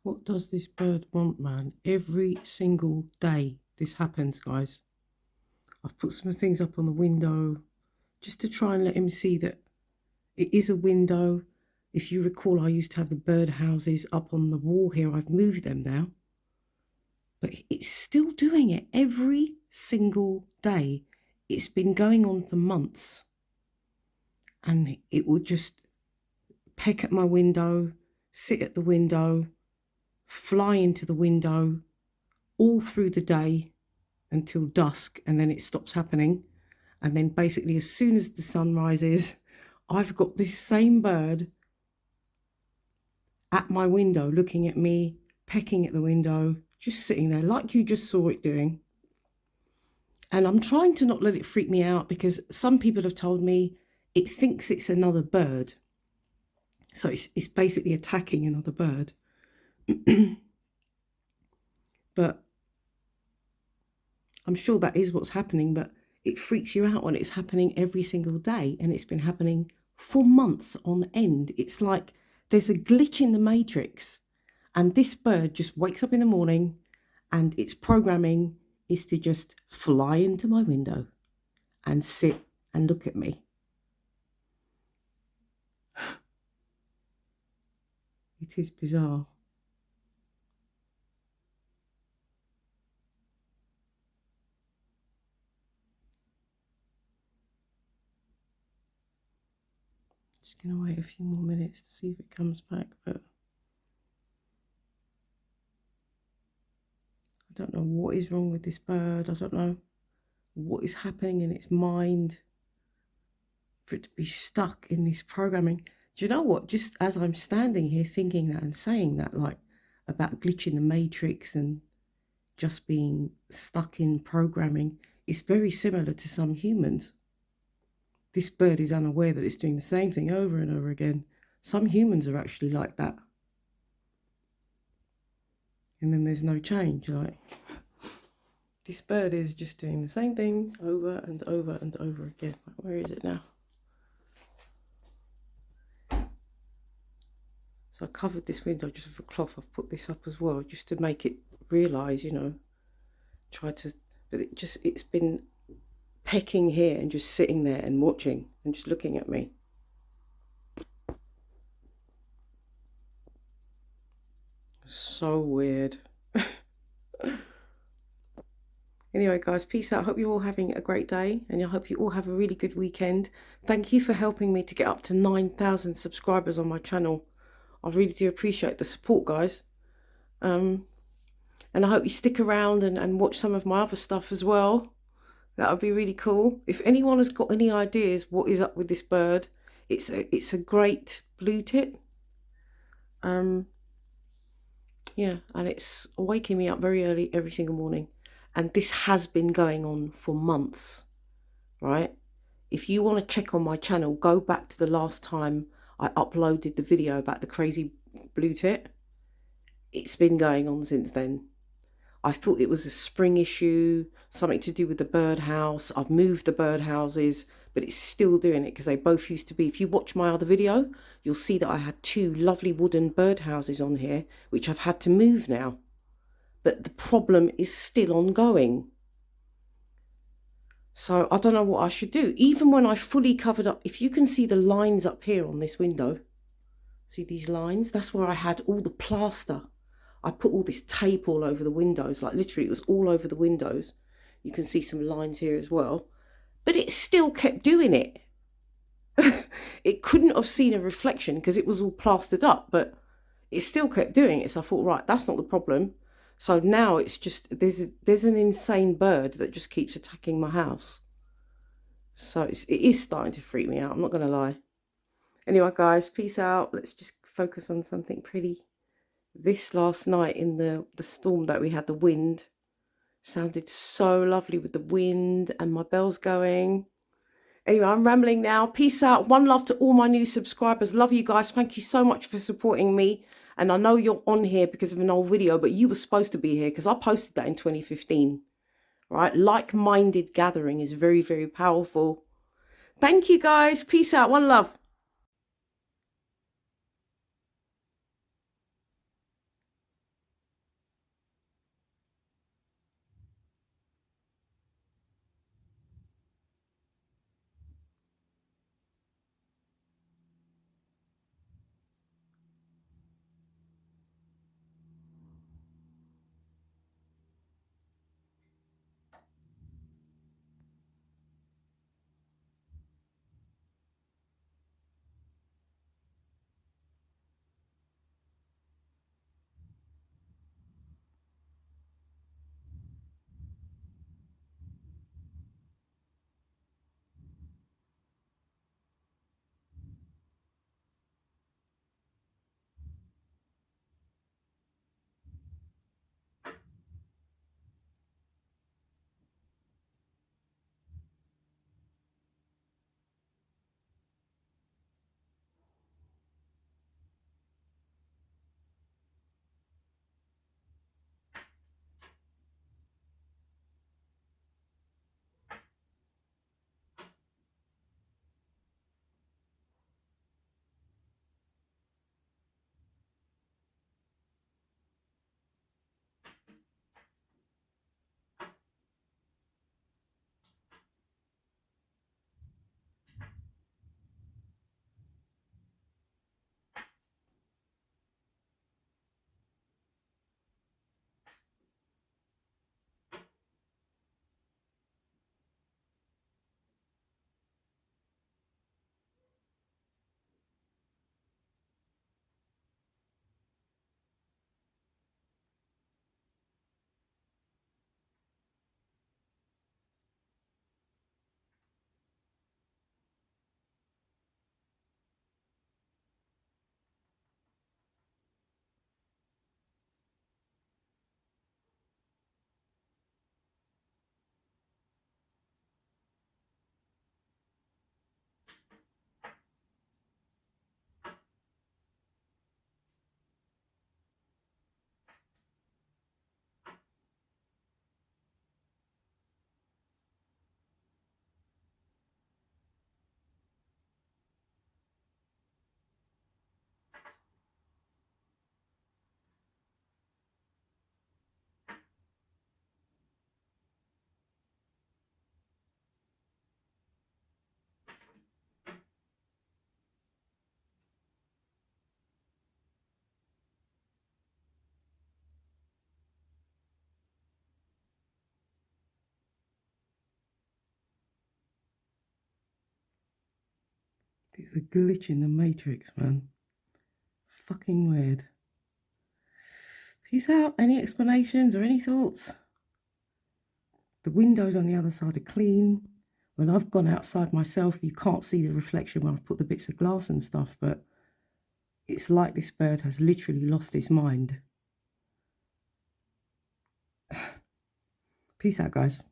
What does this bird want, man? Every single day this happens, guys. I've put some things up on the window just to try and let him see that it is a window. If you recall, I used to have the bird houses up on the wall here. I've moved them now. But it's still doing it every single day. It's been going on for months. And it will just peck at my window, sit at the window, fly into the window all through the day until dusk, and then it stops happening. And then basically as soon as the sun rises, I've got this same bird at my window looking at me, pecking at the window, just sitting there like you just saw it doing. And I'm trying to not let it freak me out, because some people have told me it thinks it's another bird. So it's basically attacking another bird. But I'm sure that is what's happening, but it freaks you out when it's happening every single day, and it's been happening for months on end. It's like there's a glitch in the matrix, and this bird just wakes up in the morning and its programming is to just fly into my window and sit and look at me. It is bizarre. Just gonna wait a few more minutes to see if it comes back, but I don't know what is wrong with this bird. I don't know what is happening in its mind for it to be stuck in this programming. Do you know what? Just as I'm standing here thinking that and saying that, like about glitching the matrix and just being stuck in programming, it's very similar to some humans. This bird is unaware that it's doing the same thing over and over again. Some humans are actually like that. And then there's no change. Like, this bird is just doing the same thing over and over and over again. Where is it now? So I covered this window just with a cloth. I've put this up as well just to make it realise, you know, but it's been pecking here and just sitting there and watching and just looking at me. So weird. Anyway, guys, peace out. Hope you're all having a great day, and I hope you all have a really good weekend. Thank you for helping me to get up to 9,000 subscribers on my channel. I really do appreciate the support, guys. And I hope you stick around and watch some of my other stuff as well. That would be really cool. If anyone has got any ideas what is up with this bird, it's a great blue tit. Yeah, and it's waking me up very early every single morning. And this has been going on for months, right? If you want to check on my channel, go back to the last time I uploaded the video about the crazy blue tit. It's been going on since then. I thought it was a spring issue, something to do with the birdhouse. I've moved the birdhouses, but it's still doing it because they both used to be. If you watch my other video, you'll see that I had 2 lovely wooden birdhouses on here, which I've had to move now. But the problem is still ongoing. So I don't know what I should do. Even when I fully covered up, if you can see the lines up here on this window, see these lines? That's where I had all the plaster. I put all this tape all over the windows, like literally it was all over the windows. You can see some lines here as well. But it still kept doing it. It couldn't have seen a reflection because it was all plastered up, but it still kept doing it. So I thought, right, that's not the problem. So now it's just, there's an insane bird that just keeps attacking my house. So it is starting to freak me out, I'm not going to lie. Anyway, guys, peace out. Let's just focus on something pretty. This last night in the storm that we had, the wind sounded so lovely with the wind and my bells going. Anyway, I'm rambling now. Peace out. One love to all my new subscribers. Love you guys. Thank you so much for supporting me. And I know you're on here because of an old video, but you were supposed to be here because I posted that in 2015. Right? Like-minded gathering is very, very powerful. Thank you, guys. Peace out. One love. It's a glitch in the matrix, man. Fucking weird. Peace out. Any explanations or any thoughts? The windows on the other side are clean. When I've gone outside myself, you can't see the reflection when I've put the bits of glass and stuff, but it's like this bird has literally lost its mind. Peace out, guys.